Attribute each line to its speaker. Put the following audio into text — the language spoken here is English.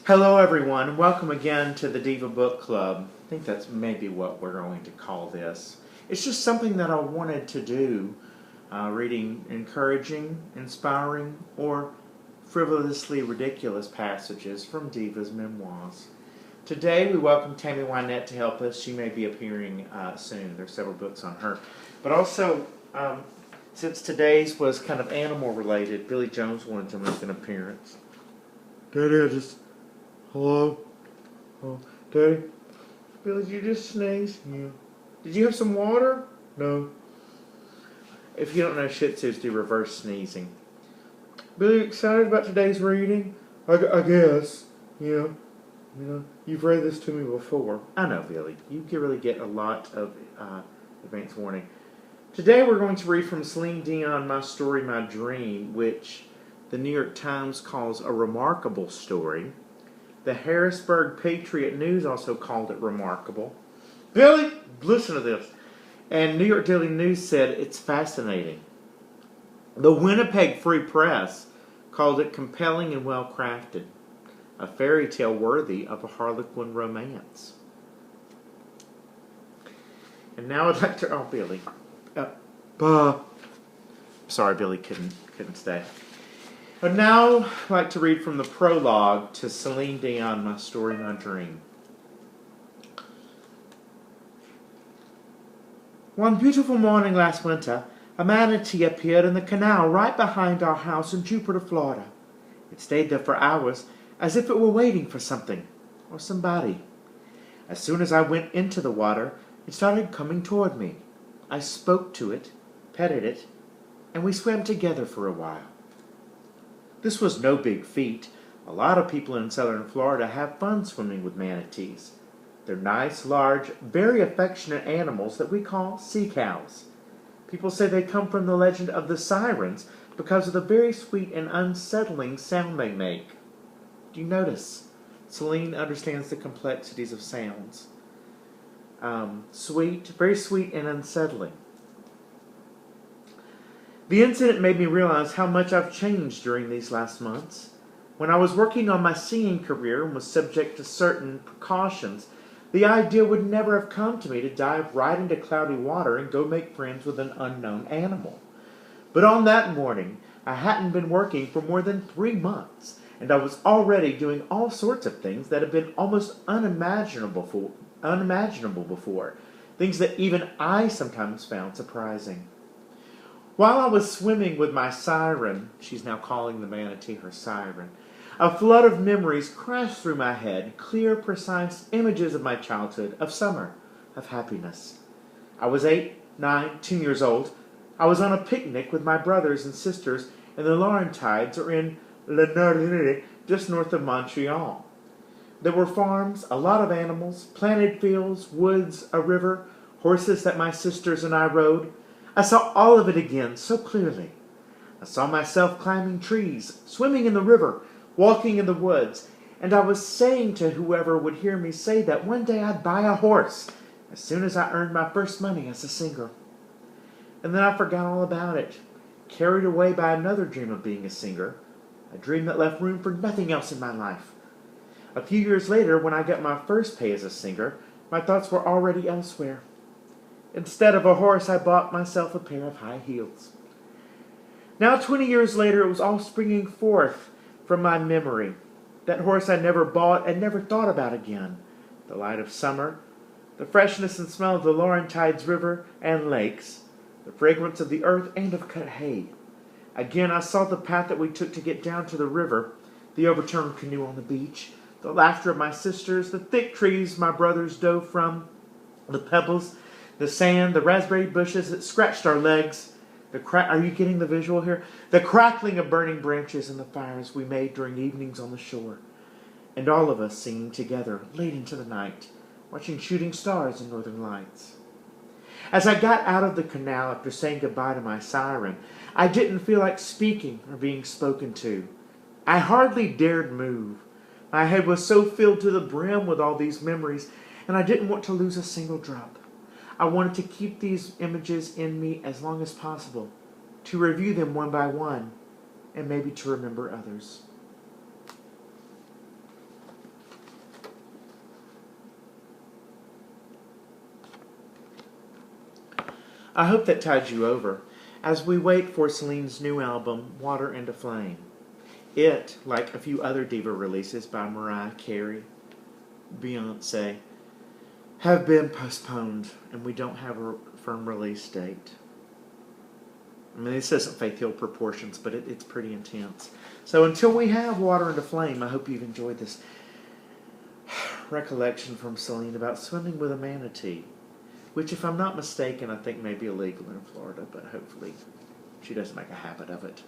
Speaker 1: Hello everyone, welcome again to the Diva Book Club. I think that's maybe what we're going to call this. It's just something that I wanted to do, reading encouraging, inspiring, or frivolously ridiculous passages from Diva's memoirs. Today we welcome Tammy Wynette to help us. She may be appearing soon. There's several books on her. But also, since today's was kind of animal related, Billy Jones wanted to make an appearance. Daddy, Hello? Oh, Daddy? Billy, did you just sneeze? Yeah. Did you have some water? No. If you don't know, Shih Tzus do reverse sneezing. Billy, you excited about today's reading? I guess. Yeah. You've read this to me before. I know, Billy. You can really get a lot of advance warning. Today we're going to read from Celine Dion, My Story, My Dream, which the New York Times calls a remarkable story. The Harrisburg Patriot News also called it remarkable. Billy, listen to this. And New York Daily News said it's fascinating. The Winnipeg Free Press called it compelling and well-crafted. A fairy tale worthy of a Harlequin romance. And now I'd like to... Oh, Billy. Sorry, Billy couldn't stay. I'd now like to read from the prologue to Celine Dion, My Story, My Dream. One beautiful morning last winter, a manatee appeared in the canal right behind our house in Jupiter, Florida. It stayed there for hours, as if it were waiting for something or somebody. As soon as I went into the water, it started coming toward me. I spoke to it, petted it, and we swam together for a while. This was no big feat. A lot of people in southern Florida have fun swimming with manatees. They're nice, large, very affectionate animals that we call sea cows. People say they come from the legend of the sirens because of the very sweet and unsettling sound they make. Do you notice? Celine understands the complexities of sounds. Sweet, very sweet and unsettling. The incident made me realize how much I've changed during these last months. When I was working on my singing career and was subject to certain precautions, the idea would never have come to me to dive right into cloudy water and go make friends with an unknown animal. But on that morning, I hadn't been working for more than 3 months, and I was already doing all sorts of things that had been almost unimaginable before, things that even I sometimes found surprising. While I was swimming with my siren, she's now calling the manatee her siren, a flood of memories crashed through my head, clear, precise images of my childhood, of summer, of happiness. I was 8, 9, 10 years old. I was on a picnic with my brothers and sisters in the Laurentides, or in Le Nord, just north of Montreal. There were farms, a lot of animals, planted fields, woods, a river, horses that my sisters and I rode. I saw all of it again so clearly. I saw myself climbing trees, swimming in the river, walking in the woods, and I was saying to whoever would hear me say that one day I'd buy a horse as soon as I earned my first money as a singer. And then I forgot all about it, carried away by another dream of being a singer, a dream that left room for nothing else in my life. A few years later, when I got my first pay as a singer, my thoughts were already elsewhere. Instead of a horse, I bought myself a pair of high heels. Now, 20 years later, it was all springing forth from my memory. That horse I never bought and never thought about again. The light of summer, the freshness and smell of the Laurentides River and lakes, the fragrance of the earth and of cut hay. Again, I saw the path that we took to get down to the river, the overturned canoe on the beach, the laughter of my sisters, the thick trees my brothers dove from, the pebbles, the sand, the raspberry bushes that scratched our legs. Are you getting the visual here? The crackling of burning branches and the fires we made during evenings on the shore. And all of us singing together late into the night, watching shooting stars and northern lights. As I got out of the canal after saying goodbye to my siren, I didn't feel like speaking or being spoken to. I hardly dared move. My head was so filled to the brim with all these memories, and I didn't want to lose a single drop. I wanted to keep these images in me as long as possible, to review them one by one, and maybe to remember others. I hope that tides you over as we wait for Celine's new album, Water into Flame. It, like a few other diva releases by Mariah Carey, Beyonce, have been postponed, and we don't have a firm release date. I mean, this isn't Faith Hill proportions, but it's pretty intense. So until we have Water into Flame, I hope you've enjoyed this recollection from Celine about swimming with a manatee, which, if I'm not mistaken, I think may be illegal in Florida, but hopefully she doesn't make a habit of it.